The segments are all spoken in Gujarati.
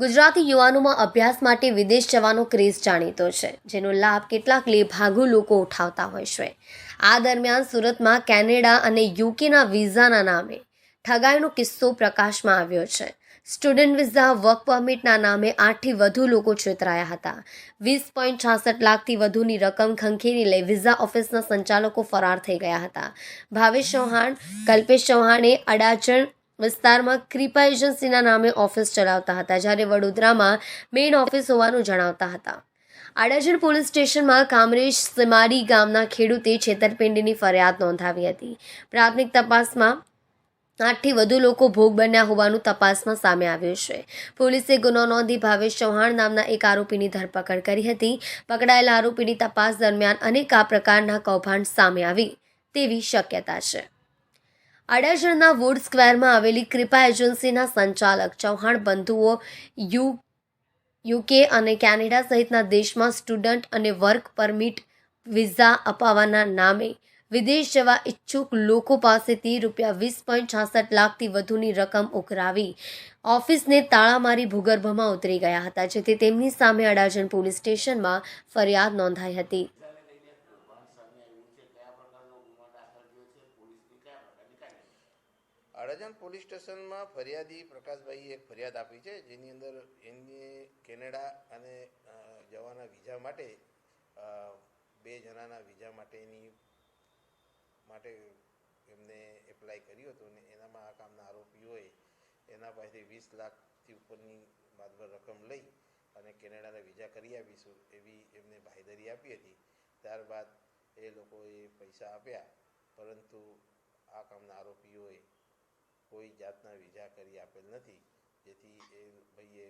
ગુજરાતી યુવાનોમાં અભ્યાસ માટે વિદેશ જવાનો ક્રેઝ જાણીતો છે, જેનો લાભ કેટલાક લેભાગુ લોકો ઉઠાવતા હોય છે। આ દરમિયાન સુરતમાં કેનેડા અને યુકેના વિઝાના નામે ઠગાઈનો કિસ્સો પ્રકાશમાં આવ્યો છે। સ્ટુડન્ટ વિઝા વર્ક પરમિટના નામે 8થી વધુ લોકો છેતરાયા હતા। 20.66 લાખથી વધુની રકમ ખંખેરી લઈ વિઝા ઓફિસના સંચાલકો ફરાર થઈ ગયા હતા। ભાવેશ ચૌહાણ, કલ્પેશ ચૌહાણે અડાજણ વિસ્તારમાં કૃપા એજન્સીના નામે ઓફિસ ચલાવતા હતા, જ્યારે વડોદરામાં મેઇન ઓફિસ હોવાનું જણાવતા હતા। અડાજણ પોલીસ સ્ટેશનમાં કામરેશ સીમાડી ગામના ખેડૂતે છેતરપિંડીની ફરિયાદ નોંધાવી હતી। પ્રાથમિક તપાસમાં 8થી વધુ લોકો ભોગ બન્યા હોવાનું તપાસમાં સામે આવ્યું છે। પોલીસે ગુનો નોંધી ભાવેશ ચૌહાણ નામના એક આરોપીની ધરપકડ કરી હતી। પકડાયેલા આરોપીની તપાસ દરમિયાન અનેક આ પ્રકારના કૌભાંડ સામે આવી તેવી શક્યતા છે। અડાજણના વુડ સ્ક્વેરમાં આવેલી કૃપા એજન્સીના સંચાલક ચૌહાણ બંધુઓ યુકે અને કેનેડા સહિતના દેશમાં સ્ટુડન્ટ અને વર્ક પરમિટ વિઝા અપાવવાના નામે વિદેશ જવા ઈચ્છુક લોકો પાસેથી ₹20.66 લાખથી વધુની રકમ ઉઘરાવી ઓફિસને તાળા મારી ભૂગર્ભમાં ઉતરી ગયા હતા, જેથી તેમની સામે અડાજણ પોલીસ સ્ટેશનમાં ફરિયાદ નોંધાઈ હતી। અડાજણ પોલીસ સ્ટેશનમાં ફરિયાદી પ્રકાશભાઈએ એક ફરિયાદ આપી છે, જેની અંદર એમને કેનેડા અને જવાના વિઝા માટે 2 જણાના વિઝા માટે એમને એપ્લાય કર્યું હતું અને એનામાં આ કામના આરોપીઓએ એના પાસેથી 20 લાખથી ઉપરની માતબર રકમ લઈ અને કેનેડાના વિઝા કરી આપીશું એવી એમને બાંહેધરી આપી હતી। ત્યારબાદ એ લોકોએ પૈસા આપ્યા, પરંતુ આ કામના આરોપીઓએ કોઈ જાતના વિઝા કરી આપેલ નથી, જેથી એ ભાઈએ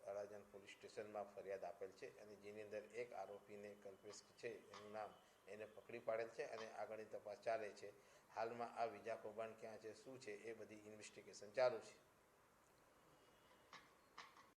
અડાજણ પોલીસ સ્ટેશનમાં ફરિયાદ આપેલ છે અને જેની અંદર એક આરોપીને કલ્પેશ છે એનું નામ એને પકડી પાડેલ છે અને આગળની તપાસ ચાલે છે। હાલમાં આ વિઝા કૌભાંડ ક્યાં છે, શું છે, એ બધી ઇન્વેસ્ટિગેશન ચાલુ છે।